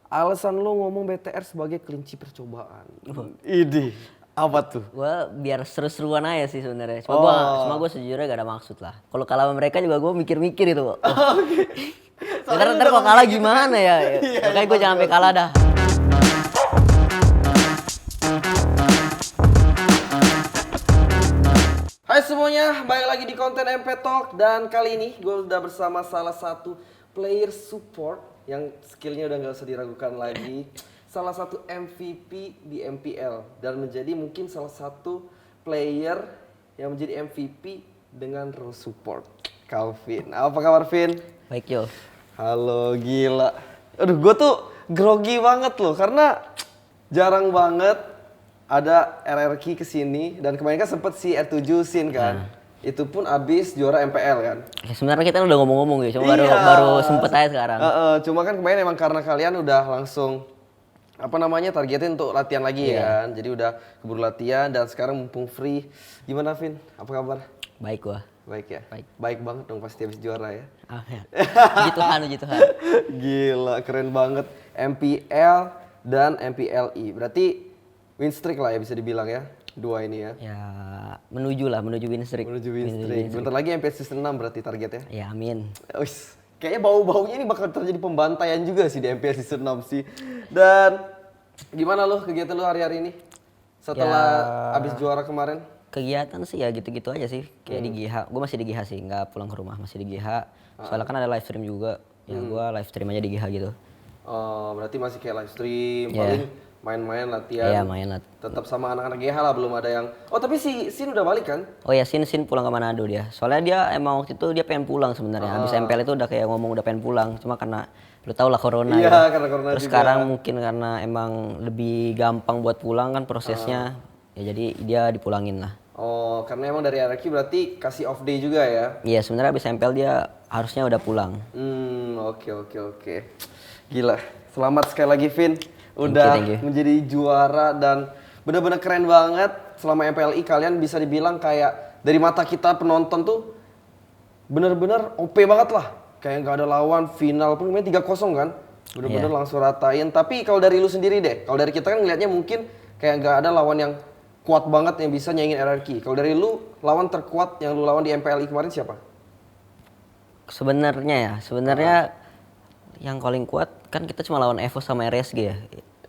alasan lu ngomong BTR sebagai kelinci percobaan. Idih, apa tuh? Gue biar seru-seruan aja sih sebenarnya. Cuma Oh. gue sejujurnya gak ada maksud lah. Kalau kalah sama mereka juga gue mikir-mikir itu. Oh, Soalnya ntar udah kalau ngomong kalah kayak gitu gimana kan. ya? Iya, Makanya gue jangan sampai pasti. kalah dah. Hai semuanya, balik lagi di konten MP Talk. Dan kali ini gue udah bersama salah satu player support yang skillnya udah gak usah diragukan lagi. Salah satu MVP di MPL dan menjadi mungkin salah satu player yang menjadi MVP dengan role support, Calvin. Apa kabar, Vin? Baik yo. Halo, gila. Aduh, gue tuh grogi banget loh karena jarang banget ada RRQ kesini dan kemarin kan sempet si R7 Sin kan. Itu pun abis juara MPL kan. Ya, sebenarnya kita udah ngomong-ngomong gitu, cuma Iya. baru sempet aja sekarang. Cuma kan kemarin emang karena kalian udah langsung targetin untuk latihan lagi Iya. kan. Jadi udah keburu latihan dan sekarang mumpung free. Gimana, Vin? Apa kabar? Baik gua. Baik ya? Baik. Baik banget dong pasti habis juara ya. Ah, ya. Puji Tuhan, puji Tuhan. Gila, keren banget. MPL dan MPLI. Berarti win streak lah ya bisa dibilang ya. Dua ini ya. Ya menuju win streak. Menuju win streak. Bentar lagi MPL season 6 berarti targetnya. Ya amin. Wis, kayaknya bau-baunya ini bakal terjadi pembantaian juga sih di MPL season 6 sih. Dan gimana lo kegiatan lo hari-hari ini? Setelah abis juara kemarin? Kegiatan sih ya gitu-gitu aja sih. Kayak di GH. Gue masih di GH sih, nggak pulang ke rumah, masih di GH. Soalnya kan ada live stream juga. Ya gue live stream aja di GH gitu. Oh, berarti masih kayak live stream, Iya. paling main-main latihan. Iya main lah. Tetap sama anak-anak GH lah, belum ada yang... Oh, tapi si Sin udah balik kan? Oh ya Sin pulang ke Manado dia. Soalnya dia emang waktu itu dia pengen pulang sebenarnya. Habis MPL itu udah kayak ngomong udah pengen pulang. Cuma karena lu tau lah corona Iya, ya. karena corona Terus juga. sekarang mungkin karena emang lebih gampang buat pulang kan prosesnya. Ya jadi dia dipulangin lah. Oh, karena emang dari RRQ berarti kasih off day juga ya? Iya sebenarnya habis MPL dia harusnya udah pulang. Oke. Gila, selamat sekali lagi Vin. Udah Thank you. menjadi juara dan bener-bener keren banget. Selama MPLI kalian bisa dibilang kayak dari mata kita penonton tuh bener-bener OP banget lah. Kayak nggak ada lawan, final pun main 3-0 kan. Bener-bener langsung ratain. Tapi kalau dari lu sendiri deh, kalau dari kita kan ngelihatnya mungkin kayak nggak ada lawan yang kuat banget yang bisa nyaingin RRQ. Kalau dari lu, lawan terkuat yang lu lawan di MPLI kemarin siapa? Sebenarnya yang paling kuat kan kita cuma lawan Evo sama RSG ya.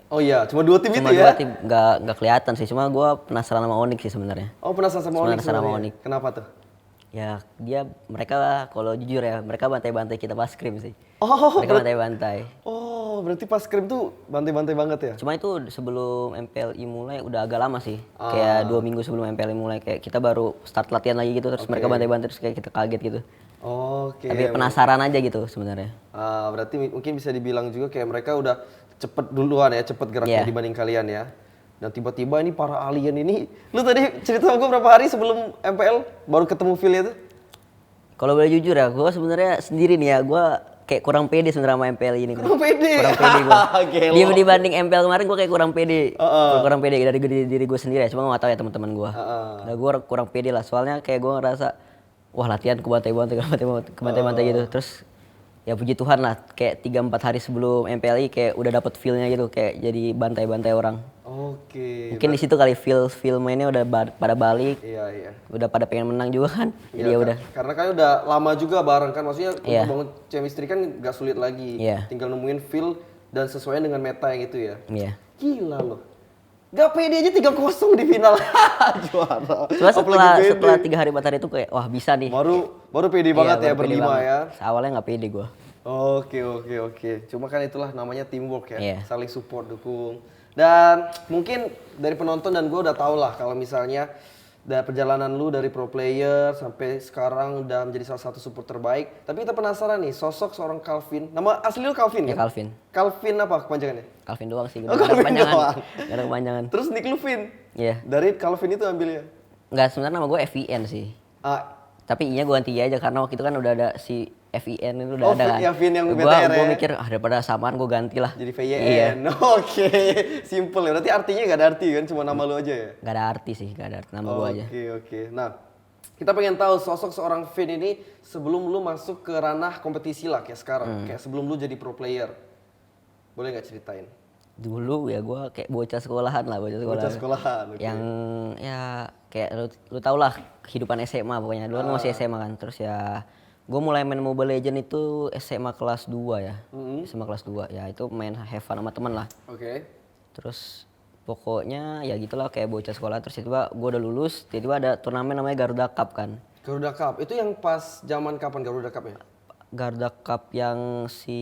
Oh iya, cuma dua tim Cuma itu dua ya? tim nggak kelihatan sih. Cuma gue penasaran sama Onyx sih sebenarnya. Oh penasaran sama Onyx Penasaran sama sebenarnya? Onyx. Kenapa tuh? Ya mereka kalau jujur ya mereka bantai-bantai kita pas scrim sih. Oh, Mereka bantai-bantai. Oh, berarti pas scrim tuh bantai-bantai banget ya? Cuma itu sebelum MPLI mulai udah agak lama sih. Kayak 2 minggu sebelum MPLI mulai kayak kita baru start latihan lagi gitu terus mereka bantai-bantai terus kayak kita kaget gitu. Oke. Tapi penasaran aja gitu sebenarnya. Berarti mungkin bisa dibilang juga kayak mereka udah cepet duluan ya, cepet geraknya Iya. dibanding kalian ya. Dan tiba-tiba ini para alien ini, lu tadi cerita sama gue berapa hari sebelum MPL baru ketemu feel itu? Kalau boleh jujur ya, gue sebenarnya sendiri nih ya, gue kayak kurang pede sebenarnya sama MPL ini. Kurang pede? Kurang pede gue. Gelo. Dibanding MPL kemarin gue kayak kurang pede. Kurang pede dari diri gue sendiri ya, cuma gue gak tahu ya teman-teman gue. Nah gue kurang pede lah, soalnya kayak gue ngerasa, wah latihan kebantai-bantai gitu. Terus ya puji Tuhan lah, kayak 3-4 hari sebelum MPLI kayak udah dapet feel-nya gitu, kayak jadi bantai-bantai orang. Oke. Mungkin di situ kali feel mainnya udah pada balik, Iya. udah pada pengen menang juga kan. Jadi Iya, ya udah. Karena kan udah lama juga bareng kan, maksudnya Iya. untuk bangun chemistry kan gak sulit lagi. Iya. Tinggal nemuin feel dan sesuai dengan meta yang itu ya. Iya. Gila loh. Gak pede aja 3-0 di final. Juara. Cuma Apalagi pede. setelah 3 hari 4 hari itu kayak wah bisa nih. Baru pede banget ya baru pede berlima banget. ya. Awalnya nggak pede gue. Oke. Cuma kan itulah namanya teamwork ya. Iya. Saling support, dukung. Dan mungkin dari penonton dan gue udah tau lah kalau misalnya dari perjalanan lu dari pro player sampai sekarang udah menjadi salah satu support terbaik. Tapi kita penasaran nih sosok seorang Calvin. Nama asli lu Calvin Ya kan? Calvin. Calvin apa kepanjangannya? Calvin doang sih. Oh, Nggak ada Calvin kepanjangan. doang. Nggak ada kepanjangan. Terus nick lu Vin? Iya. Dari Calvin itu ambilnya? Nggak sebenarnya nama gue FVN sih. Ah, Tapi I-nya gue ganti aja karena waktu itu kan udah ada si FVN itu udah Oh, ada kan. ya, Vin yang Gue BTR ya? mikir daripada samaan gue ganti lah. jadi Iya. VYN. Oke, simple ya. Berarti artinya gak ada arti kan? Cuma nama lu aja ya? Gak ada arti sih, gak ada arti nama gue aja. Oke. Nah, kita pengen tahu sosok seorang Vin ini sebelum lu masuk ke ranah kompetisi lah kayak sekarang. Kayak sebelum lu jadi pro player. Boleh nggak ceritain? Dulu ya gue kayak bocah sekolahan lah, Bocah sekolahan, oke. yang ya kayak lu tau lah kehidupan SMA pokoknya. Dulu kan masih SMA kan. Terus ya gue mulai main Mobile Legend itu SMA kelas 2 ya. SMA kelas 2 ya, itu main have fun sama temen lah. Oke. Terus pokoknya ya gitulah kayak bocah sekolah. Terus tiba-tiba gue udah lulus, tiba-tiba ada turnamen namanya Garuda Cup kan. Garuda Cup, itu yang pas zaman kapan Garuda Cup ya? Garuda Cup yang si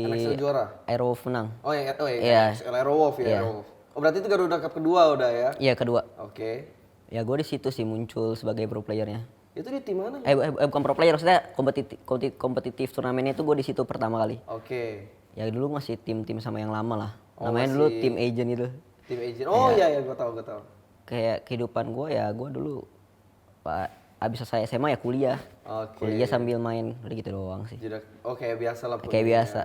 NXL juara? Aerowolf menang. Oh yang Iya. XL Aerowolf ya, Iya. Aerowolf. Oh berarti itu Garuda Cup kedua udah ya? Iya kedua. Oke. Ya gue di situ sih muncul sebagai pro playernya. Itu di tim mana? Bukan pro player, maksudnya kompetitif turnamennya itu gue di situ pertama kali. Oke. Ya dulu masih tim-tim sama yang lama lah. Oh, Namanya dulu masih- tim agent itu. Tim agent. Oh iya gue tahu. Kayak kehidupan gue ya gue dulu abis selesai SMA ya kuliah. Oke. Kuliah sambil main, udah gitu doang sih. Oke, biasa lah. Kayak pokoknya. biasa.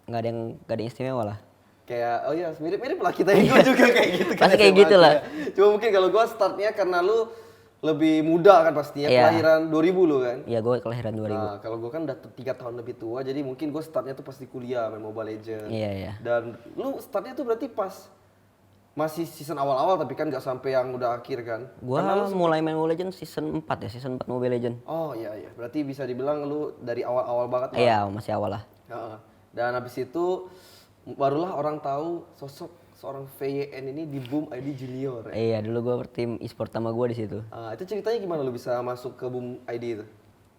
Nggak ada yang istimewa lah. Kayak oh iya mirip-mirip lah kita gue juga kayak gitu kan. Pasti kayak SMA gitu lah. aja. Cuma mungkin kalau gue startnya karena lu lebih muda kan pastinya, Iya. kelahiran 2000 lu kan. Iya gue kelahiran 2000. Nah, kalau gue kan udah 3 tahun lebih tua, jadi mungkin gue startnya tuh pasti kuliah main Mobile Legends. Iya. Dan lu startnya tuh berarti pas masih season awal-awal tapi kan nggak sampai yang udah akhir kan? Gua mulai main Mobile Legends season 4 ya, season 4 Mobile Legends. Oh iya, berarti bisa dibilang lu dari awal-awal banget lah. Iya, masih awal lah. Heeh. Dan habis itu barulah orang tahu sosok seorang VYN ini di Boom ID Junior. Ya? Iya, dulu gua tim e-sport sama gua di situ. Itu ceritanya gimana lu bisa masuk ke Boom ID itu?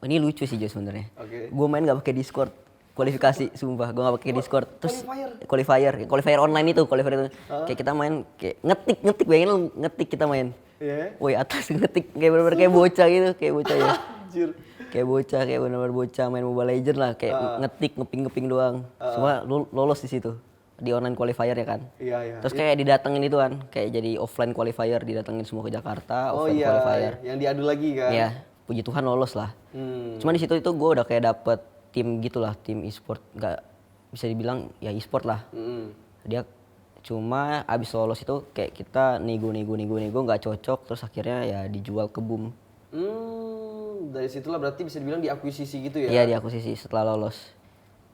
Ini lucu sih Jo sebenarnya. Oke. Gua main nggak pakai Discord. Kualifikasi, sumpah, gua nggak pakai Discord. Terus qualifier online itu, kayak kita main kayak ngetik, bayangin lu ngetik kita main. Iya. Woi atas ngetik kayak bener-bener kayak bocah gitu, kayak bocah ya. Anjir. Kayak bocah, kayak bener-bener bocah main Mobile Legends lah, kayak ngetik, ngeping doang. Semua lolos di situ. Di online qualifier ya kan. Iya. Terus kayak didatengin itu kan, kayak jadi offline qualifier, didatengin semua ke Jakarta, Oh offline iya, qualifier. yang diadu lagi kan? Ya, puji Tuhan lolos lah. Cuma di situ itu gue udah kayak dapet tim gitulah, tim e-sport, nggak bisa dibilang ya e-sport lah. Dia cuma abis lolos itu kayak kita nego nggak cocok, terus akhirnya ya dijual ke Boom. Dari situlah berarti bisa dibilang diakuisisi gitu ya? Iya diakuisisi setelah lolos.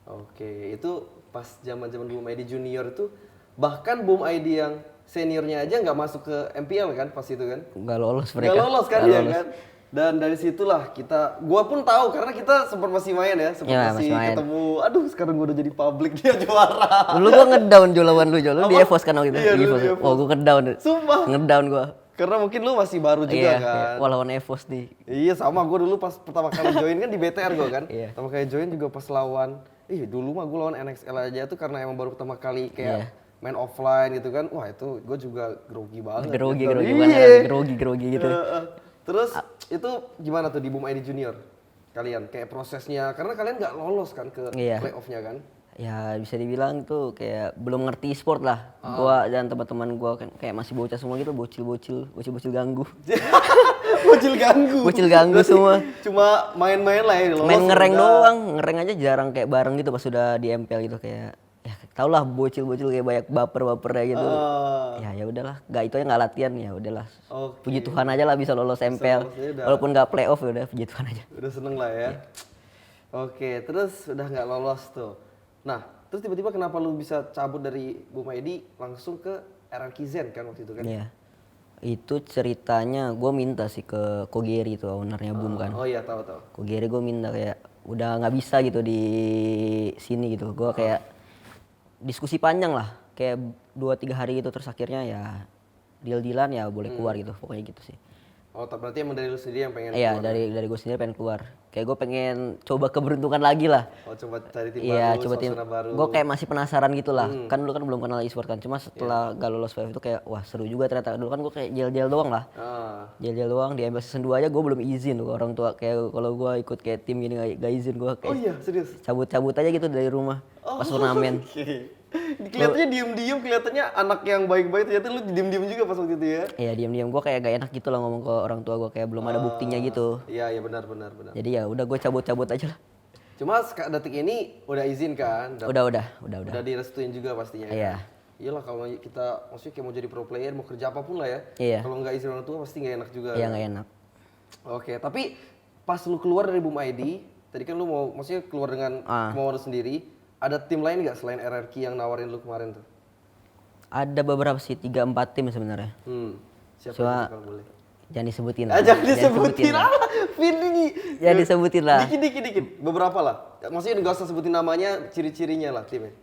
Oke, itu pas zaman-zaman Boom ID Junior itu bahkan Boom ID yang seniornya aja nggak masuk ke MPL kan pas itu kan? Nggak lolos mereka. Nggak lolos kan Nggak ya lolos. kan? Dan dari situlah gua pun tahu karena kita sempat masih main ya, sempat Iya, masih masih main. ketemu. Aduh, sekarang gua udah jadi public dia juara. Dulu gua ngedown Jo lawan lu Jo, lu di Apa? EVOS kan waktu itu. Iya, Di dulu EVOS. di EVOS. Oh gua ngedown. Sumpah. Ngedown gua. Karena mungkin lu masih baru juga Iya, kan. wah lawan EVOS nih. Iya sama, gue dulu pas pertama kali join kan di BTR gue kan. Iya. Pertama kali join juga pas lawan, dulu mah gue lawan NXL aja tuh karena emang baru pertama kali kayak main offline gitu kan. Wah itu gue juga grogi banget. Grogi gitu. banget, Iya. grogi gitu. Terus itu gimana tuh di Boom ID Junior? Kalian kayak prosesnya, karena kalian nggak lolos kan ke Iya. playoff-nya kan? Ya bisa dibilang tuh kayak belum ngerti e-sport lah. Gua dan teman-teman gua kan kayak masih bocah semua gitu, bocil ganggu. Bocil ganggu. Bocil ganggu Berarti semua. Cuma main-main lah ya. lolos Main ngereng udah. doang, ngereng aja jarang kayak bareng gitu pas sudah di MPL gitu kayak ya tau lah bocil kayak banyak baper-bapernya gitu. Ya udahlah, itu aja nggak latihan ya udahlah. Oke. Puji Tuhan aja lah bisa lolos MPL. lolos aja udah. Walaupun nggak playoff ya udah puji Tuhan aja. Udah seneng lah ya. Oke, terus udah nggak lolos tuh. Nah, terus tiba-tiba kenapa lu bisa cabut dari Boom ID langsung ke RRQ Zen kan waktu itu kan? Iya. Itu ceritanya gue minta sih ke Kogeri itu ownernya Boom kan. Oh iya, tahu. Kogeri gue minta kayak udah nggak bisa gitu di sini gitu. Gue kayak diskusi panjang lah, kayak 2-3 hari gitu terus akhirnya ya deal-dealan ya boleh keluar gitu, pokoknya gitu sih. Oh, berarti emang dari lu sendiri yang pengen Iya, keluar? dari gue sendiri pengen keluar. Kayak gue pengen coba keberuntungan lagi lah. Oh, coba cari tim Iya, baru, coba tim. suasana baru. Gue kayak masih penasaran gitu lah. Kan dulu kan belum kenal e-sport kan. Cuma setelah gak lolos playoff itu kayak wah seru juga ternyata. Dulu kan gue kayak jel-jel doang lah. Jel-jel doang di MPL season 2 aja gue belum izin tuh ke orang tua. Kayak kalau gue ikut kayak tim gini gak izin gue kayak Oh iya, serius? cabut-cabut aja gitu dari rumah pas turnamen. Oke. Kelihatannya diem-diem, kelihatannya anak yang baik-baik, ternyata lu diem-diem juga pas waktu itu ya? Iya diam-diam gue kayak gak enak gitu lah ngomong ke orang tua gue kayak belum ada buktinya gitu. Iya, benar. Jadi ya udah gue cabut-cabut aja lah. Cuma detik ini udah izin kan? Udah. Udah direstuin juga pastinya. Iya. Iyalah kalau kita maksudnya kayak mau jadi pro player, mau kerja apapun lah ya. Iya. Kalau nggak izin orang tua pasti nggak enak juga. Iya nggak enak. Oke, tapi pas lu keluar dari Boom ID, tadi kan lu mau maksudnya keluar dengan kemauan lu sendiri. Ada tim lain nggak selain RRQ yang nawarin lu kemarin tuh? Ada beberapa sih 3-4 tim sebenarnya. Siapa Cuma itu kalau boleh? jangan disebutin lah. Jangan disebutin lah. lah. Vin ini. Jangan disebutin lah. Dikit. Beberapa lah. Maksudnya nggak usah sebutin namanya, ciri-cirinya lah timnya.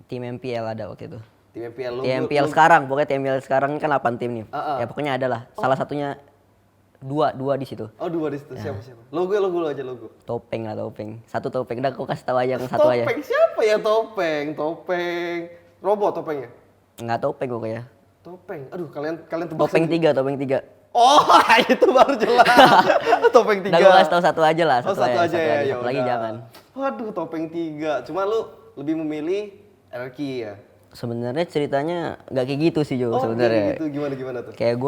Tim MPL ada waktu itu. Tim MPL lo. Tim MPL sekarang, pokoknya tim MPL sekarang ini kan 8 tim nih. Ya pokoknya ada lah. Salah satunya dua di situ. Oh, 2 di situ. Siapa? Logo lo aja logo. Topeng lah, topeng. Satu topeng. Udah aku kasih tahu aja yang satu aja. Topeng siapa ya Topeng? Robot topengnya. Enggak topeng pokoknya. Topeng. Aduh, kalian tebak Topeng sendiri. 3, topeng 3. Oh, itu baru jelas. Topeng 3. Udah gue kasih tahu satu aja lah, satu aja ya. Satu lagi jangan. Waduh, Topeng 3. Cuma lu lebih memilih RRQ ya? Sebenarnya ceritanya nggak kayak gitu sih Jo sebenarnya. Gitu. Gimana tuh? Kayak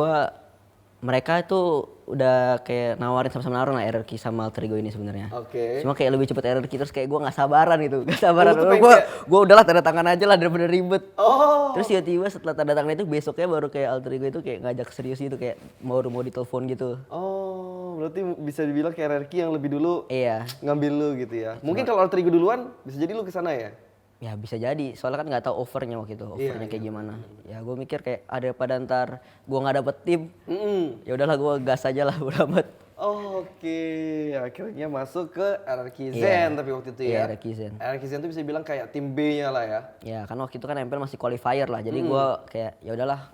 mereka itu udah kayak nawarin sama-sama nawarin lah RRQ sama Alter Ego ini sebenarnya. Oke. Cuma kayak lebih cepet RRQ terus kayak gue nggak sabaran gitu, nggak sabaran. Lu tuh pengen Gue udahlah tanda tangan aja lah daripada ribet. Oh. Terus tiba-tiba setelah tanda tangan itu besoknya baru kayak Alter Ego itu kayak ngajak serius gitu kayak mau ditelepon gitu. Oh, berarti bisa dibilang kayak RRQ yang lebih dulu Iya. ngambil lu gitu ya. Mungkin kalau Alter Ego duluan bisa jadi lu kesana ya? Ya bisa jadi, soalnya kan nggak tahu offernya waktu itu, offernya kayak gimana. Ya gue mikir kayak daripada ntar gue nggak dapet tim, ya udahlah gue gas aja lah udah amat. Oke, akhirnya masuk ke RRQ Zen tapi waktu itu ya. Iya, RRQ Zen. RRQ Zen tuh bisa bilang kayak tim B-nya lah ya. Ya kan waktu itu kan MPL masih qualifier lah, jadi gue kayak ya udahlah.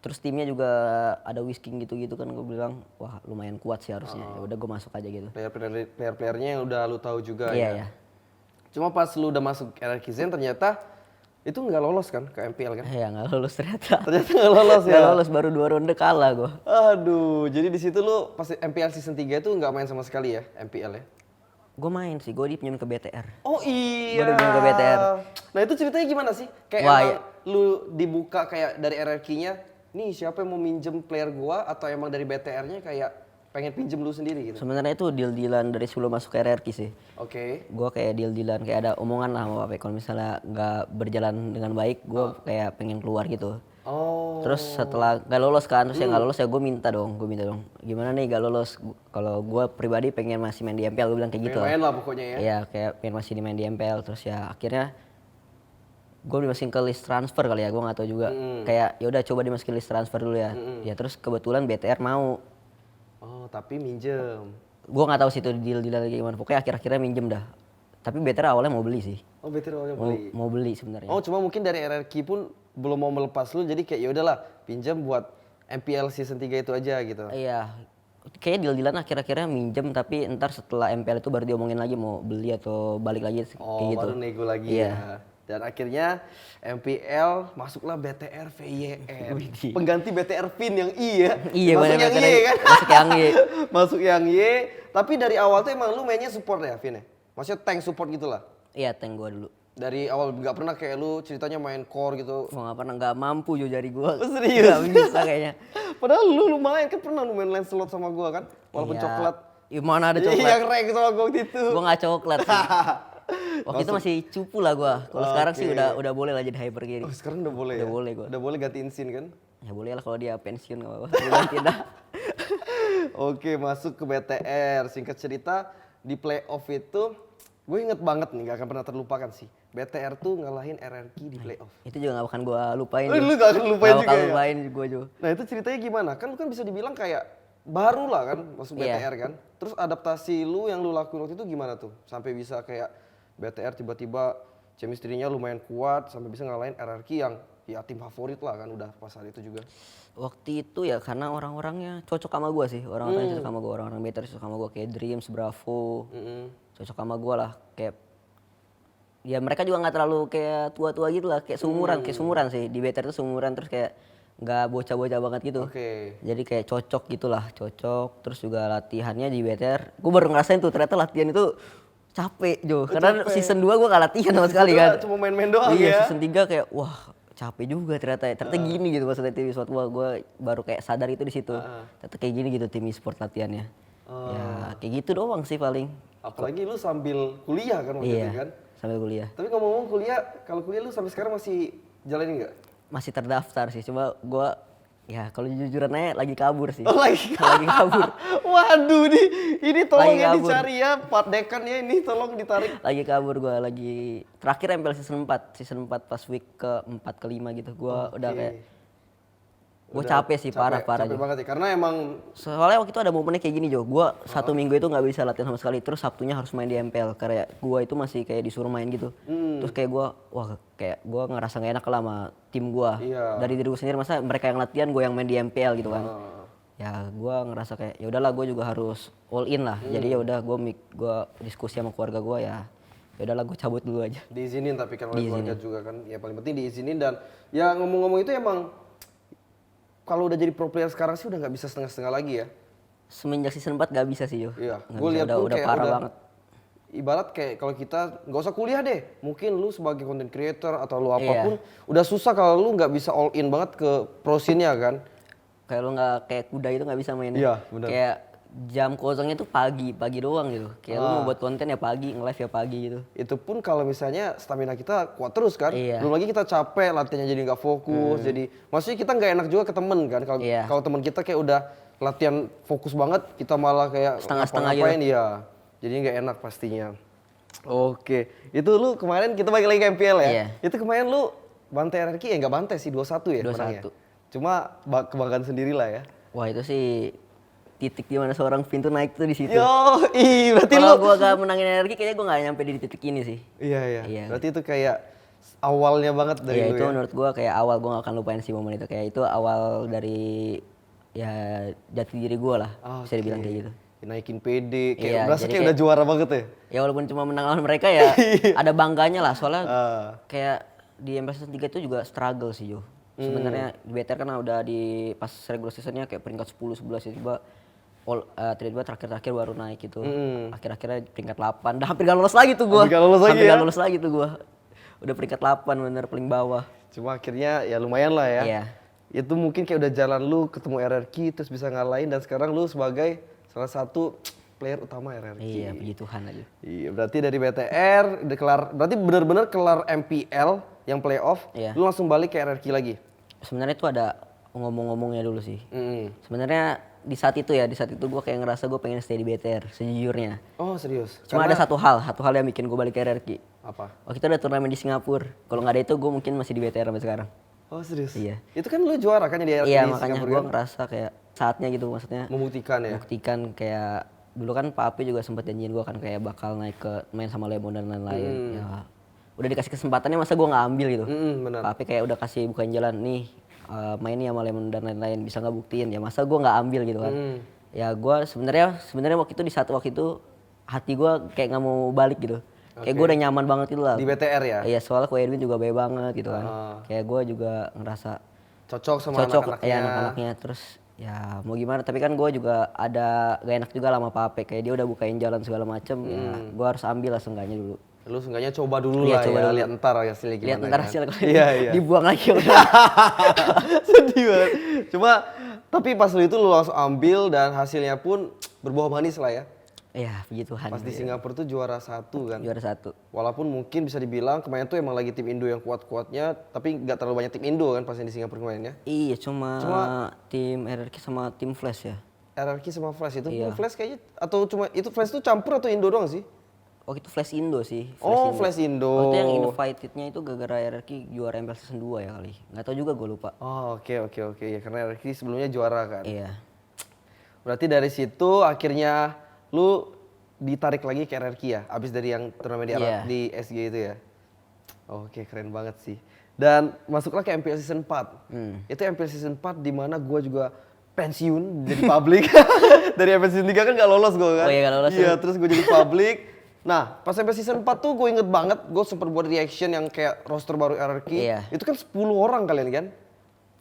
Terus timnya juga ada whisking gitu-gitu kan, gue bilang wah lumayan kuat sih harusnya. Ya udah gue masuk aja gitu. Player-playernya yang udah lu tahu juga Iya, ya. ya. Cuma pas lu udah masuk RRQ Zen ternyata itu nggak lolos kan ke MPL kan? Ya nggak lolos ternyata. Ternyata nggak lolos ya. Nggak lolos, baru 2 ronde kalah gue. Aduh, jadi di situ lu pas MPL season 3 itu nggak main sama sekali ya MPL ya? Gue main sih, gue dipinjemin ke BTR. Oh iya. Gua udah pinjam ke BTR. Nah itu ceritanya gimana sih? Kayak Wah, emang lu dibuka kayak dari RRQ-nya, nih siapa yang mau minjem player gua atau emang dari BTR-nya kayak pengen pinjem lu sendiri gitu? Sebenarnya itu deal-dealan dari sebelum masuk ke RRQ sih. Oke. Gue kayak deal-dealan, kayak ada omongan lah sama Bapak kalau misalnya nggak berjalan dengan baik, gue kayak pengen keluar gitu. Oh. Terus setelah nggak lolos kan, terus yang nggak lolos ya gue minta dong, gimana nih nggak lolos? Kalau gue pribadi pengen masih main di MPL, gue bilang kayak gitu. Main lah pokoknya ya. Iya, kayak pengen masih main di MPL, terus ya akhirnya gue dimasukin ke list transfer kali ya, gue nggak tahu juga. Kayak ya udah coba dimasukin list transfer dulu ya. Ya terus kebetulan BTR mau. Oh tapi minjem. Gue nggak tahu sih itu deal-deal lagi gimana. Pokoknya akhir-akhirnya minjem dah. Tapi BTR awalnya mau beli sih. Oh BTR awalnya beli. Mau beli sebenarnya. Oh cuma mungkin dari RRQ pun belum mau melepas lu jadi kayak ya udahlah pinjam buat MPL season 3 itu aja gitu. Iya. Kayaknya deal-dealan akhir-akhirnya minjem tapi ntar setelah MPL itu baru diomongin lagi mau beli atau balik lagi kayak gitu. Baru nego lagi ya. Dan akhirnya MPL masuklah BTR VYR. Pengganti BTR Vin yang I ya. Iya, masuk yang Y kan. Masuk yang Y. Masuk yang Y. Tapi dari awal tuh emang lu mainnya support ya Vin ya? Maksudnya tank support gitu lah? Iya, tank gua dulu. Dari awal nggak pernah kayak lu ceritanya main core gitu? Gua nggak pernah, nggak mampu jo jari gua. Oh, serius? Nggak bisa kayaknya. Padahal lu lumayan kan pernah lu main Lancelot sama gua kan? Walaupun Iya. coklat. Iya, mana ada Iya coklat. yang rank sama gua waktu itu. Gua nggak coklat sih. Waktu itu masih cupu lah gua. Kalau sekarang sih udah boleh lah jadi hyper gini. Oh sekarang udah boleh ya? Udah boleh gua. Udah boleh gantiin scene kan? Ya boleh lah kalau dia pensiun nggak apa-apa. Gua gantiin dah. Oke masuk ke BTR. Singkat cerita di playoff itu gue inget banget nih gak akan pernah terlupakan sih. BTR tuh ngalahin RRQ di playoff. Itu juga gak akan gua lupain. Lu gak akan lupain juga ya? lupain gua juga. Nah itu ceritanya gimana? Kan lu kan bisa dibilang kayak baru lah kan masuk BTR kan. Terus adaptasi lu yang lu lakuin waktu itu gimana tuh? Sampai bisa kayak BTR tiba-tiba chemistry-nya lumayan kuat sampai bisa ngalahin RRQ yang ya tim favorit lah kan udah pas saat itu juga. Waktu itu ya karena orang-orangnya cocok sama gua sih. Orang-orangnya cocok sama gua. Orang-orang BTR cocok sama gua kayak Dreams, Bravo. Cocok sama gua lah. Kayak ya mereka juga nggak terlalu kayak tua-tua gitu lah. Kayak sumuran sih. Di BTR itu sumuran terus kayak nggak bocah-bocah banget gitu. Oke. Jadi kayak cocok gitulah, cocok. Terus juga latihannya di BTR. Gue baru ngerasain tuh ternyata latihan itu capek Jo. Karena season 2 gue gak latihan sama sekali kan. Cuma main-main doang iya, ya. season 3 kayak wah capek juga ternyata. Ternyata gini gitu maksudnya tim e-sport gue baru kayak sadar itu di situ. Ternyata kayak gini gitu tim e-sport latihannya. Ya kayak gitu doang sih paling. Apalagi lu sambil kuliah kan waktu itu kan. Sambil kuliah. Tapi ngomong-ngomong kuliah, kalau kuliah lu sampai sekarang masih jalanin nggak? Masih terdaftar sih, cuma gue Ya kalau jujuran aja lagi kabur sih. Oh, lagi Lagi kabur. Waduh nih, ini tolong Lagi ya kabur. dicari ya, Pak Dekan ya ini tolong ditarik. Lagi kabur gue lagi terakhir MPL season 4 pas week ke-4 ke-5 gitu. Gua udah kayak gue capek sih parah Capek Jo. banget ya, karena emang Soalnya waktu itu ada momennya kayak gini Jo. Gua 1 minggu itu nggak bisa latihan sama sekali. Terus Sabtunya harus main di MPL karena gua itu masih kayak disuruh main gitu. Terus kayak gua ngerasa gak enak lah sama tim gua. Iya. Dari diri gua sendiri masa mereka yang latihan gua yang main di MPL gitu kan. Ya gua ngerasa kayak ya udahlah gua juga harus all in lah. Jadi ya udah gua diskusi sama keluarga gua ya udahlah gua cabut dulu aja. diizinin tapi kan oleh keluarga juga kan. Ya paling penting diizinin dan ya ngomong-ngomong itu emang kalau udah jadi pro player sekarang sih udah nggak bisa setengah-setengah lagi ya. Semenjak season 4 gak bisa sih Jo. Iya, Nggak gue bisa, lihat pun udah kayak parah banget. Ibarat kayak kalau kita nggak usah kuliah deh, mungkin lu sebagai content creator atau lu apapun udah susah kalau lu nggak bisa all in banget ke pro scene-nya kan. Kayak lu nggak kayak kuda itu nggak bisa mainnya. Iya, benar. Kayak jam kosongnya tuh pagi doang gitu. Kayak lu mau buat konten ya pagi, nge-live ya pagi gitu. Itu pun kalau misalnya stamina kita kuat terus kan. Iya. Belum lagi kita capek, latihannya jadi nggak fokus. Jadi maksudnya kita nggak enak juga ke temen kan. Kalau Iya. kalau temen kita kayak udah latihan fokus banget, kita malah kayak Setengah-setengah ngapa-ngapain, iya. Jadi nggak enak pastinya. Oke, itu lu kemarin kita balik lagi ke MPL ya. Iya. Itu kemarin lu bantai RRQ ya nggak bantai sih 2-1 ya 2-1. menangnya. Cuma kebanggaan sendiri lah ya. Wah itu sih titik dimana seorang Vin tuh naik tuh di situ. Yo, berarti Kalau lu gua gak menangin energi kayaknya gua gak nyampe di titik ini sih. Iya. Iya. Berarti itu kayak awalnya banget dari Iya lu itu ya. menurut gua kayak awal gua gak akan lupain sih momen itu. Kayak itu awal dari ya jati diri gua lah. Bisa dibilang kayak gitu. Naikin PD, kayak Iya, berasa jadi kayak udah juara banget ya. Ya walaupun cuma menang lawan mereka ya ada bangganya lah soalnya kayak di MPL season 3 itu juga struggle sih Jo. Sebenarnya di BTR kan udah di pas regular seasonnya kayak peringkat 10 11 ya tiba tiba-tiba terakhir baru naik gitu. Akhir-akhirnya peringkat 8. Udah hampir gak lolos lagi tuh gua. Hampir gak lolos lagi Hampir ya? gak lolos lagi tuh gua. Udah peringkat 8 bener paling bawah. Cuma akhirnya ya lumayan lah ya. Iya. Itu mungkin kayak udah jalan lu ketemu RRQ terus bisa ngalahin dan sekarang lu sebagai salah satu player utama RRQ. Iya, puji Tuhan aja. Iya, berarti dari BTR udah kelar, berarti benar-benar kelar MPL yang playoff, Iya. lu langsung balik ke RRQ lagi. Sebenarnya itu ada ngomong-ngomongnya dulu sih. Mm. Sebenarnya di saat itu gue kayak ngerasa gue pengen stay di BTR sejujurnya. Oh serius? Cuma ada satu hal yang bikin gue balik ke RRQ. Apa? Waktu itu ada turnamen di Singapura. Kalau nggak ada itu gue mungkin masih di BTR sampai sekarang. Oh serius? Iya. Itu kan lu juara kan di RRQ Iya di makanya Singapura gue kan? ngerasa kayak saatnya gitu maksudnya. Membuktikan ya? Membuktikan kayak dulu kan Pak Api juga sempat janjiin gue kan kayak bakal naik ke main sama Lemon dan lain-lain. Ya udah dikasih kesempatannya masa gue nggak ambil gitu. Benar. Pak Api kayak udah kasih bukain jalan nih main nih sama Lemon dan lain-lain bisa nggak buktiin ya masa gue nggak ambil gitu kan. Ya gue sebenarnya waktu itu di satu waktu itu hati gue kayak nggak mau balik gitu. Kayak gue udah nyaman banget gitu lah. Di BTR ya? Iya soalnya Ko Edwin juga baik banget gitu kan. Kayak gue juga ngerasa Cocok sama anak-anaknya. ya anak-anaknya terus ya mau gimana tapi kan gue juga ada gak enak juga lah sama Pape kayak dia udah bukain jalan segala macem ya gue harus ambil lah seenggaknya dulu. Lu seenggaknya coba dulu Iya, lah coba ya, dulu. lihat ntar hasilnya gimana. Lihat ntar kan. hasil kalau Iya. dibuang lagi udah. Sedih banget. Cuma tapi pas lu itu lu langsung ambil dan hasilnya pun berbuah manis lah ya. Iya puji Tuhan. Pas di Singapura tuh juara 1 kan. Juara 1. Walaupun mungkin bisa dibilang kemarin tuh emang lagi tim Indo yang kuat-kuatnya, tapi nggak terlalu banyak tim Indo kan pas yang di Singapura kemarin ya. Iya cuma tim RRQ sama tim Flash ya. RRQ sama Flash itu Iya. pun Flash kayaknya atau cuma itu Flash tuh campur atau Indo doang sih? Waktu itu Flash Indo sih. Flash Indo. Waktu itu yang invited-nya itu gara-gara RRQ juara MPL season 2 ya kali. Nggak tahu juga gue lupa. Oh, oke ya karena RRQ sebelumnya juara kan. Iya. Berarti dari situ akhirnya lu ditarik lagi ke RRQ ya, abis dari yang turnamen di SG itu ya. Oke, keren banget sih. Dan masuklah ke MPL Season 4. Itu MPL Season 4 di mana gue juga pensiun jadi public. Dari MPL Season 3 kan gak lolos gue kan. Oh iya, gak lolos. Iya, terus gue jadi public. Nah, pas MPL Season 4 tuh gue inget banget, gue sempat buat reaction yang kayak roster baru RRQ. Iya. Itu kan 10 orang kalian kan?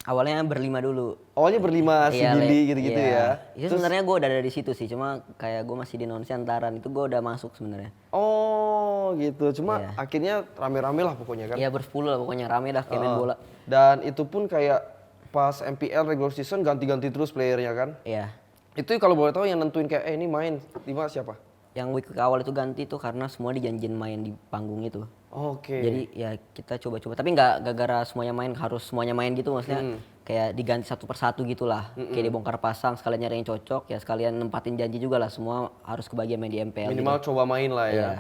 Awalnya berlima dulu. Awalnya berlima, si Billy gitu-gitu ya. Itu sebenarnya gue udah ada di situ sih, cuma kayak gue masih di nonsi antaran itu gue udah masuk sebenarnya. Oh gitu, cuma akhirnya rame-rame lah pokoknya kan. Iya bersepuluh lah pokoknya rame dah kayak main bola. Dan itu pun kayak pas MPL regular season ganti-ganti terus playernya kan. Iya. Itu kalau boleh tahu yang nentuin kayak ini main 5 siapa? Yang week awal itu ganti tuh karena semua dijanjin main di panggung itu. Oke. Jadi ya kita coba-coba, tapi nggak gara-gara semuanya main harus semuanya main gitu maksudnya. kayak diganti satu persatu gitulah. Kayak dibongkar pasang, sekalian nyari yang cocok, ya sekalian nempatin janji juga lah, semua harus kebagian main di MPL. Minimal gitu. coba main lah ya. Iya.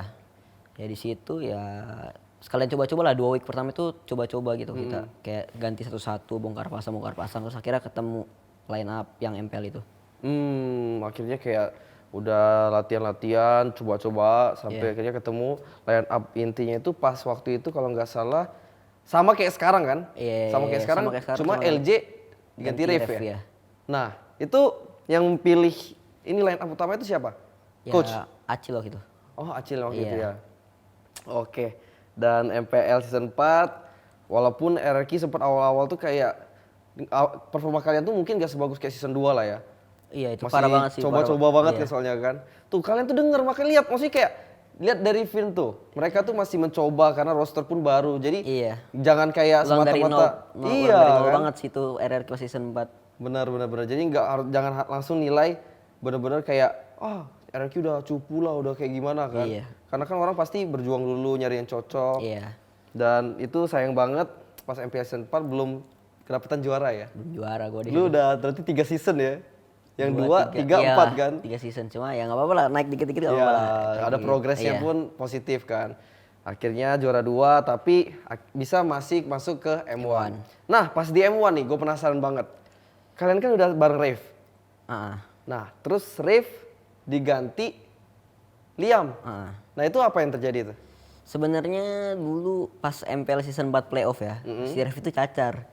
Ya di situ ya sekalian coba-coba lah, 2 week pertama itu coba-coba gitu kita. Kayak ganti satu-satu, bongkar pasang, terus akhirnya ketemu line up yang MPL itu. Akhirnya kayak udah latihan-latihan, coba-coba sampai akhirnya ketemu line up. Intinya itu pas waktu itu kalau nggak salah sama kayak sekarang kan? Iya, Sama kayak sekarang, cuma LJ ganti Ref ya. Nah, itu yang pilih ini line up utama itu siapa? Ya, Coach? Acil waktu itu. Oh, Acil waktu itu Iya. ya. Oke. Dan MPL season 4 walaupun RRQ sempat awal-awal tuh kayak performa kalian tuh mungkin gak sebagus kayak season 2 lah ya. Iya itu Masih parah banget sih. coba-coba banget Iya. kan soalnya kan. Tuh kalian tuh denger, makanya lihat maksudnya kayak lihat dari film tuh. Mereka tuh masih mencoba karena roster pun baru. Jadi Iya. jangan kayak Ulang dari semata-mata. nol, Iya ulang dari nol kan? banget sih itu RRQ season 4. Benar. Jadi nggak harus jangan langsung nilai bener-bener kayak RRQ udah cupu lah, udah kayak gimana kan. Iya. Karena kan orang pasti berjuang dulu nyari yang cocok. Iya. Dan itu sayang banget pas MPL season 4 belum kedapetan juara ya. Belum juara gue di Lu udah berarti 3 season ya. Yang 2, 3, Iya, 4 kan. 3 season cuma ya nggak apa-apa lah, naik dikit-dikit nggak Iya, apa-apa lah. ada progresnya Iya. pun positif kan. Akhirnya juara 2 tapi bisa masuk ke M1. Nah, pas di M1 nih gue penasaran banget. Kalian kan udah bareng Rave. Ah, Nah, terus Rave diganti Liam. ah. Nah, itu apa yang terjadi tuh? Sebenarnya dulu pas MPL season 4 playoff ya, si Ref itu cacar.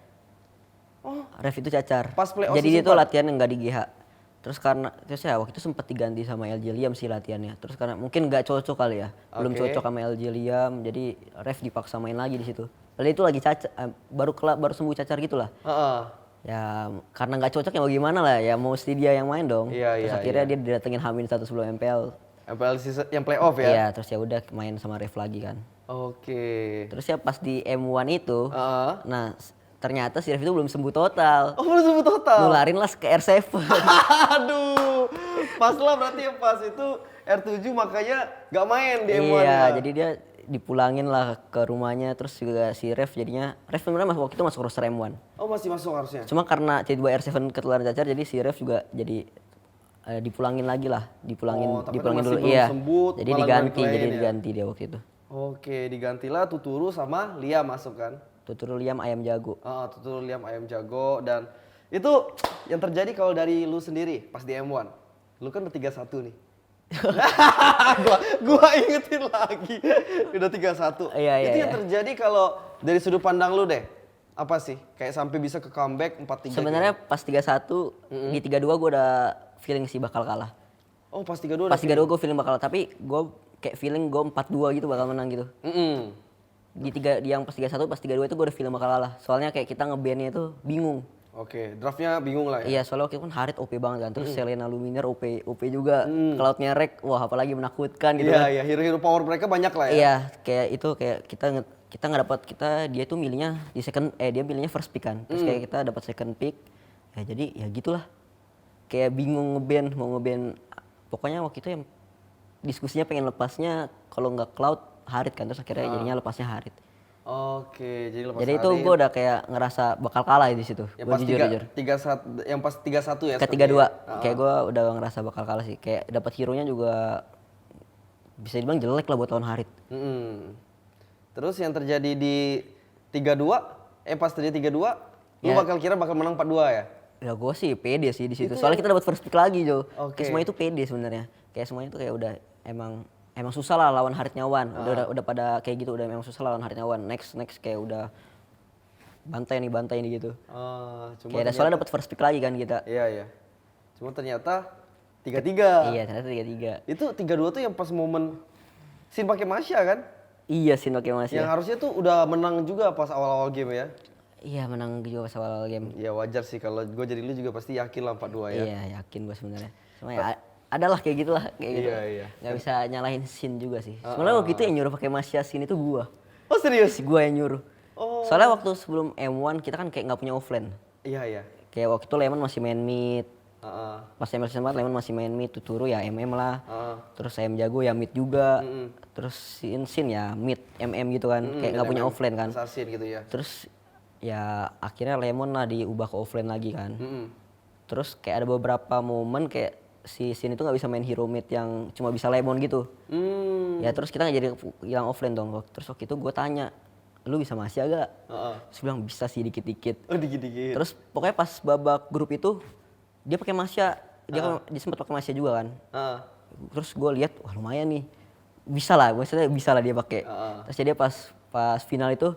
Oh, Ref itu cacar. Pas playoff Jadi dia season tuh 4? latihan nggak di GH. Terus ya waktu itu sempat diganti sama LJ Liam sih latihannya. Terus karena mungkin nggak cocok kali ya, belum Oke. cocok sama LJ Liam, jadi Ref dipaksa main lagi di situ. Padahal itu lagi cacar, baru sembuh cacar gitulah. Heeh. Ya karena nggak cocok ya mau gimana lah, ya mesti dia yang main dong. Iya, Terus iya, akhirnya dia didatengin H-1 sebelum MPL. MPL season yang playoff ya? Iya, terus ya udah main sama Ref lagi kan. Oke. Terus ya pas di M1 itu, Heeh. nah ternyata si Ref itu belum sembuh total. Oh, belum sebut total. Nularin lah ke R7. Aduh, pas lah berarti yang pas itu R7 makanya gak main di M1 Iya, ya. jadi dia dipulangin lah ke rumahnya, terus juga si Ref jadinya, Ref sebenarnya waktu itu masuk roster M1. Oh, masih masuk harusnya. Cuma karena tiba R7 ketularan cacar, jadi si Ref juga jadi dipulangin lagi lah, Oh, tapi dipulangin masih dulu. belum Iya. sembuh, Jadi malah diganti, balik jadi lain ya? diganti dia waktu itu. Oke, digantilah Tuturu sama Liam masuk kan. Tuturu Liam ayam jago. Tuturu Liam ayam jago dan itu yang terjadi kalau dari lu sendiri pas di M1. Lu kan udah 31 nih. gua ingetin lagi. Udah 31. Iya, itu iya, yang iya. terjadi kalau dari sudut pandang lu deh. Apa sih? Kayak sampai bisa ke comeback 4-3. Sebenarnya pas 31, di 32 gue udah feeling sih bakal kalah. Oh, pas 32 Pas 32 gue feeling bakal, tapi gue kayak feeling gue 4-2 gitu bakal menang gitu. Di yang pas 31, pas 32 itu gue udah feeling bakal kalah. Soalnya kayak kita ngebandnya itu bingung. Oke, draftnya bingung lah ya. Iya, soalnya waktu itu kan Harit OP banget kan. Terus Selena Luminar OP juga. Cloudnya Rek, wah apalagi menakutkan gitu kan. Iya, hero-hero power mereka banyak lah ya. Iya, kayak itu kayak kita nggak dapat, dia tuh milihnya di dia milihnya first pick kan. Terus kayak kita dapat second pick. Ya jadi ya gitulah. Kayak bingung mau ngeband. Pokoknya waktu itu yang diskusinya pengen lepasnya kalau nggak Cloud Harit kan, terus akhirnya jadinya lepasnya Harit. Oke, jadi lepas Jadi itu Harit. gue udah kayak ngerasa bakal kalah di situ. Yang Gue pas jujur. 31, yang pas 31 ya. Ke 32, kayak gue udah ngerasa bakal kalah sih. Kayak dapat hero-nya juga bisa dibilang jelek lah buat lawan Harit. Terus yang terjadi di 32, pas terjadi 32, lu Ya. bakal kira bakal menang 4-2 ya? Ya gue sih pede sih di situ. Soalnya kita dapat first pick lagi Jo. Oke. Kayak semuanya itu pede sebenarnya. Kayak semuanya itu kayak udah emang susah lah lawan Harit Nyawan. Udah pada kayak gitu, udah emang susah lawan Harit Nyawan. Next kayak udah bantai nih gitu. Kayak soalnya dapat first pick lagi kan kita. Iya. Cuma ternyata 3-3. Iya, ternyata 3-3. Itu 3-2 tuh yang pas momen Sin pakai Masya kan? Iya sih oke Mas Yang ya. harusnya tuh udah menang juga pas awal-awal game ya. Iya menang juga pas awal game. Ya wajar sih kalau gue jadi lu juga pasti yakin lah 4-2 ya. Iya yakin gue sebenarnya. Cuma ya adalah kayak gitulah kayak gitu. Iya. Gak bisa nyalahin Sin juga sih. Sebenarnya waktu itu yang nyuruh pakai Masya Sin itu gua. Oh serius? Si gua yang nyuruh. Oh. Soalnya waktu sebelum M1 kita kan kayak nggak punya offline. Iya. Kayak waktu itu Lemon masih main mid. Heeh. Pas ML season 4 Lemon masih main mid, Tuturu ya MM lah. Heeh. Terus ayam jago ya mid juga. Terus Sin ya mid MM gitu kan. Kayak nggak punya offline kan. Assassin gitu ya. Terus ya akhirnya Lemon lah diubah ke offlane lagi kan. Mm-mm. Terus kayak ada beberapa momen kayak si Sin itu nggak bisa main hero mid yang cuma bisa Lemon gitu. Ya terus kita nggak jadi hilang offlane dong. Terus waktu itu gue tanya, lu bisa Masya gak? Terus dia bilang bisa sih dikit-dikit. Oh dikit-dikit. Terus pokoknya pas babak grup itu dia pakai Masya, dia sempat pakai Masya juga kan. Terus gue lihat wah lumayan nih, bisa lah, maksudnya bisa lah dia pakai. Terus jadi pas final itu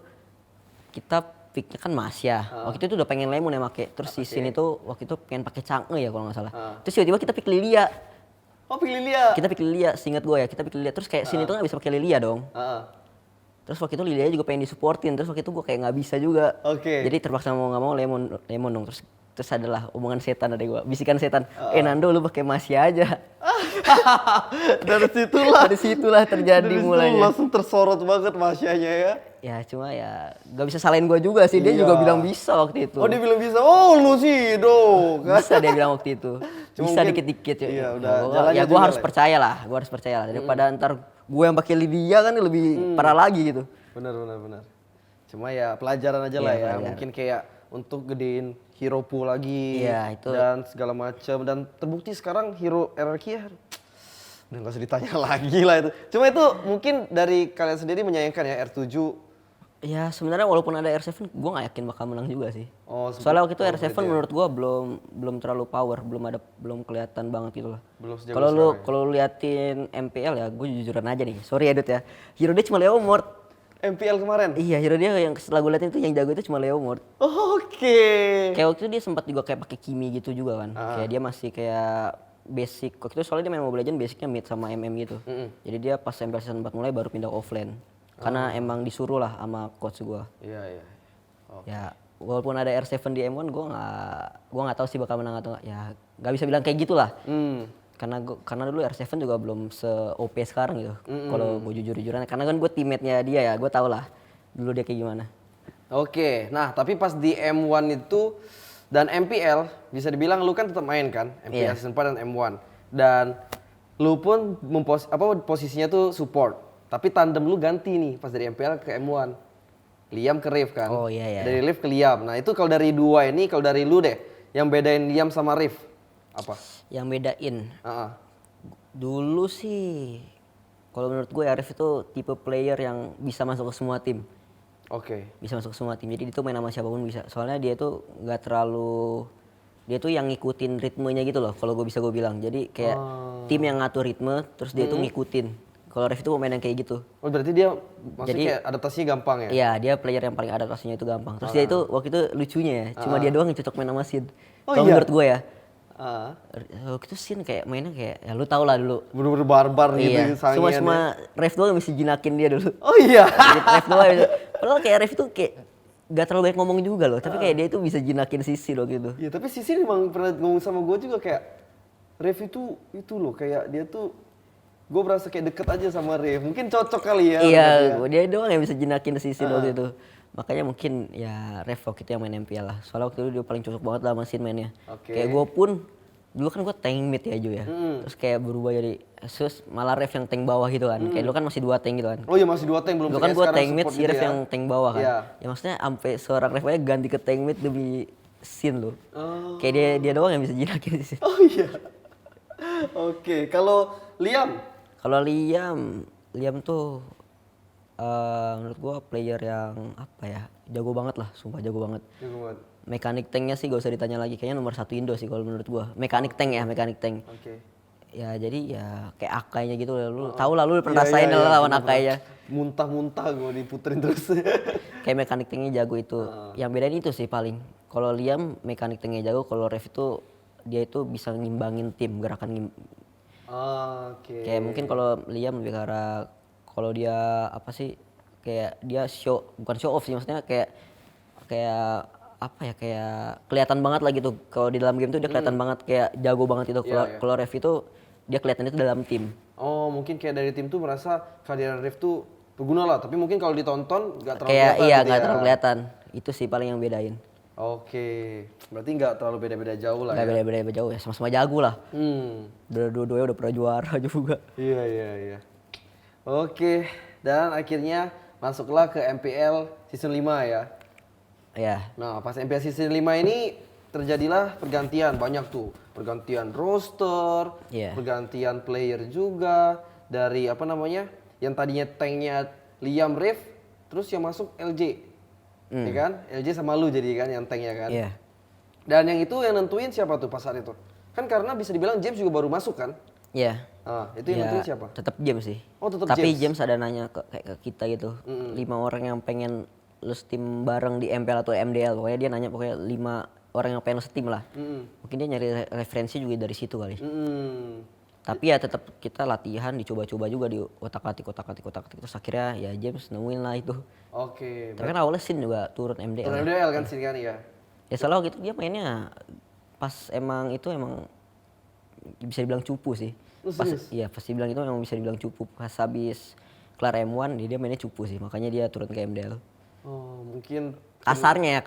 kita picknya kan Masya. Waktu itu udah pengen Lemon yang pakai. Terus si Sin itu waktu itu pengen pakai Chang'e ya kalau nggak salah. Terus tiba-tiba kita pick Lilia. Oh pilih Lilia. Kita pick Lilia, seingat gue ya kita pick Lilia. Terus kayak Sin itu nggak bisa pakai Lilia dong. Terus waktu itu Lilia juga pengen disupportin. Terus waktu itu gue kayak nggak bisa juga. Oke. Jadi terpaksa mau nggak mau Lemon dong. Terus adalah omongan setan ada gue, bisikan setan. Nando lu pakai Masya aja. Dari situlah terjadi mulainya. Langsung tersorot banget Masyanya ya. Ya cuma ya gak bisa salahin gue juga sih, dia juga bilang bisa waktu itu. Oh dia bilang bisa, oh lu sih do. Bisa dia bilang waktu itu. Cuma Bisa mungkin- dikit-dikit. iya, Ya, udah gua- jalannya ya gue juga harus lah ya. percaya lah, daripada ntar gue yang pakai Lydia kan lebih parah lagi gitu. Benar. Cuma ya pelajaran aja Iya, lah ya. pelajaran. Mungkin kayak untuk gedein hero pool lagi. Iya, itu. Dan segala macam. Dan terbukti sekarang hero RRQ ya. Udah gak usah ditanya lagi lah itu. Cuma itu mungkin dari kalian sendiri menyayangkan ya R7. Ya sebenarnya walaupun ada R7 gue gak yakin bakal menang juga sih. Oh, Soalnya waktu itu sempet R7 favorit ya. menurut gue belum terlalu power, belum kelihatan banget gitu loh. Belum sejago Kalau lu sekarang ya. kalau lu liatin MPL ya, gue jujuran aja nih. Sorry ya Dut ya. Hero dia cuma Leomord. MPL kemarin. Iya, hero dia yang setelah gue liatin itu yang jago itu cuma Leomord. Oke. Kayak waktu itu dia sempat juga kayak pakai Kimi gitu juga kan. Kayak dia masih kayak basic. Waktu itu soalnya dia main Mobile Legends basicnya mid sama MM gitu. Jadi dia pas MPL season 4 mulai baru pindah offlane. Karena emang disuruh lah sama coach gua. Iya. Ya walaupun ada R7 di M1 gua nggak tahu sih bakal menang atau enggak. Ya nggak bisa bilang kayak gitulah. Karena dulu R7 juga belum se-OP sekarang gitu. Kalau gue jujur-jujuran karena kan gue teammate-nya dia ya, gue tau lah dulu dia kayak gimana. Oke, nah tapi pas di M1 itu dan MPL bisa dibilang lu kan tetap main kan MPL Iya. season 4 dan M1 dan lu pun posisinya tuh support. Tapi tandem lu ganti nih pas dari MPL ke M1. Liam ke Riff kan. Oh, iya. Dari Riff ke Liam. Nah, itu kalau dari dua ini, kalau dari lu deh yang bedain Liam sama Riff apa? Yang bedain Heeh. dulu sih kalau menurut gue Arif itu tipe player yang bisa masuk ke semua tim. Oke. Bisa masuk ke semua tim. Jadi dia tuh main sama siapapun bisa. Soalnya dia tuh nggak terlalu dia tuh yang ngikutin ritmenya gitu loh kalau gue bilang. Jadi kayak tim yang ngatur ritme terus dia tuh ngikutin. Kalau Ref itu pemain yang kayak gitu. Oh, berarti dia maksudnya Jadi- kayak adaptasinya gampang ya? Iya, dia player yang paling adaptasinya itu gampang. Terus dia itu waktu itu lucunya ya, cuma dia doang yang cocok main sama Sin. Oh, Kalau iya? menurut gue ya. Heeh. Waktu itu Sin kayak mainnya kayak ya lu tau lah dulu. Bener-bener barbar gitu Iya, sangiannya. cuma Ref doang yang mesti jinakin dia dulu. Oh iya. Ref doang. Padahal kayak Ref itu kayak gak terlalu banyak ngomong juga loh, tapi kayak dia itu bisa jinakin Sisi loh gitu. Iya, tapi Sisi memang pernah ngomong sama gue juga kayak Rev itu loh kayak dia tuh gue berasa kayak deket aja sama Rev. Mungkin cocok kali ya. Iya, menurut dia doang yang bisa jinakin Sisi waktu itu. Makanya mungkin ya Ref waktu itu yang main MPL lah. Soalnya waktu itu dia paling cocok banget lah sama Sin mainnya. Oke. Kayak gue pun dulu kan gue tank mid ya Jo ya. Terus kayak berubah jadi sus malah Ref yang tank bawah gitu kan. Kayak dulu kan masih 2 tank gitu kan. Oh iya masih 2 tank belum Dulu kan kayak gue sekarang tank mid, support si gitu Ref ya. yang tank bawah kan. Iya. Ya maksudnya sampai seorang Ref aja ganti ke tank mid demi Sin loh. Kayak dia doang yang bisa jinakin Sin. Oh iya. Oke, kalau Liam Kalau Liam tuh menurut gua player yang apa ya, jago banget lah, sumpah jago banget. jago banget. Mekanik tanknya sih gak usah ditanya lagi, kayaknya nomor 1 Indo sih kalau menurut gua. Mekanik tank. Oke. Ya jadi ya kayak Akainya gitu, lu tau lah, lu pernah rasain Iya, lah lawan bener-bener. Akainya. Muntah-muntah gue diputerin terus. Kayak mekanik tanknya jago itu. Yang bedain itu sih paling. Kalau Liam mekanik tanknya jago, kalau Rev itu dia itu bisa ngimbangin tim, gerakan Oke. kayak mungkin kalau Liam lebih ke arah kalau dia apa sih kayak dia bukan show off sih, maksudnya kayak apa ya, kayak kelihatan banget lah gitu. Kalau di dalam game tuh dia kelihatan banget kayak jago banget itu. Kalau Iya. kalau Rev itu dia kelihatan itu dalam tim. Oh mungkin kayak dari tim tuh merasa kehadiran Rev tuh berguna lah. Tapi mungkin kalau ditonton nggak terlalu Kayak kelihatan iya gitu nggak ya. terlalu kelihatan. Itu sih paling yang bedain. Oke, berarti nggak terlalu beda-beda jauh lah Nggak ya. beda-beda jauh ya, sama-sama jago lah. Dua-duanya udah pernah juara juga. Iya. Oke, dan akhirnya masuklah ke MPL season 5 ya. Ya. Nah, pas MPL season 5 ini terjadilah pergantian banyak tuh. Pergantian roster, Iya. pergantian player juga dari apa namanya? Yang tadinya tanknya Liam Reeve, terus yang masuk LJ. Ya kan? LJ sama lu jadi kan yang tanknya kan. Iya. Dan yang itu yang nentuin siapa tuh pas saat itu? Kan karena bisa dibilang James juga baru masuk kan? Iya. Ah, itu yang nentuin siapa? Tetap James sih. Oh, tetap Tapi James. James ada nanya kayak ke kita gitu. 5 orang yang pengen lu steam bareng di MPL atau MDL. Pokoknya dia nanya pokoknya 5 orang yang pengen lu steam lah. Mungkin dia nyari referensi juga dari situ kali. Tapi ya tetap kita latihan dicoba-coba juga di otak-atik terus akhirnya ya James nemuin lah itu. Oke. Tapi kan awalnya Sin juga turun MDL. Turun MDL kan sini kan ya. Ya selalu gitu dia mainnya pas emang bisa dibilang cupu sih. Lu Pas serius? iya pas dibilang itu emang bisa dibilang cupu. Pas habis kelar M1 dia mainnya cupu sih. Makanya dia turun ke MDL. Oh, mungkin Kasarnya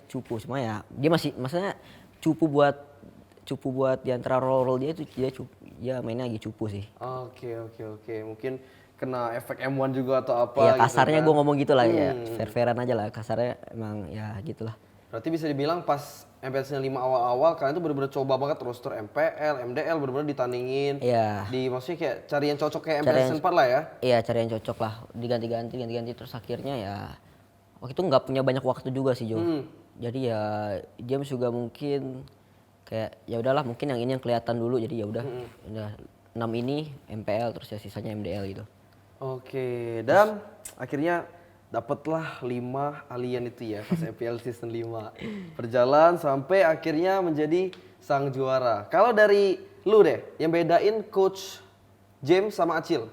cupu. Cuma ya dia masih maksudnya cupu buat di antara role dia itu dia mainnya lagi cupu sih. Oke. Mungkin kena efek M1 juga atau apa Ya gitu kasarnya kan. gue ngomong gitu lah ya. Fair-fairan aja lah kasarnya emang ya gitulah. Berarti bisa dibilang pas MPL season 5 awal-awal kalian tuh bener-bener coba banget roster MPL, MDL bener-bener ditandingin. Iya. Maksudnya kayak cari yang cocok kayak Cari MPL yang- season 4 lah ya. Iya cari yang cocok lah, diganti terus akhirnya ya waktu itu nggak punya banyak waktu juga sih Jo. Jadi ya James juga mungkin kayak ya udahlah mungkin yang ini yang kelihatan dulu jadi ya udah 6 ini MPL terus ya sisanya MDL gitu. Oke, dan akhirnya dapatlah 5 alien itu ya pas MPL season 5. Berjalan sampai akhirnya menjadi sang juara. Kalau dari lu deh, yang bedain coach James sama Acil.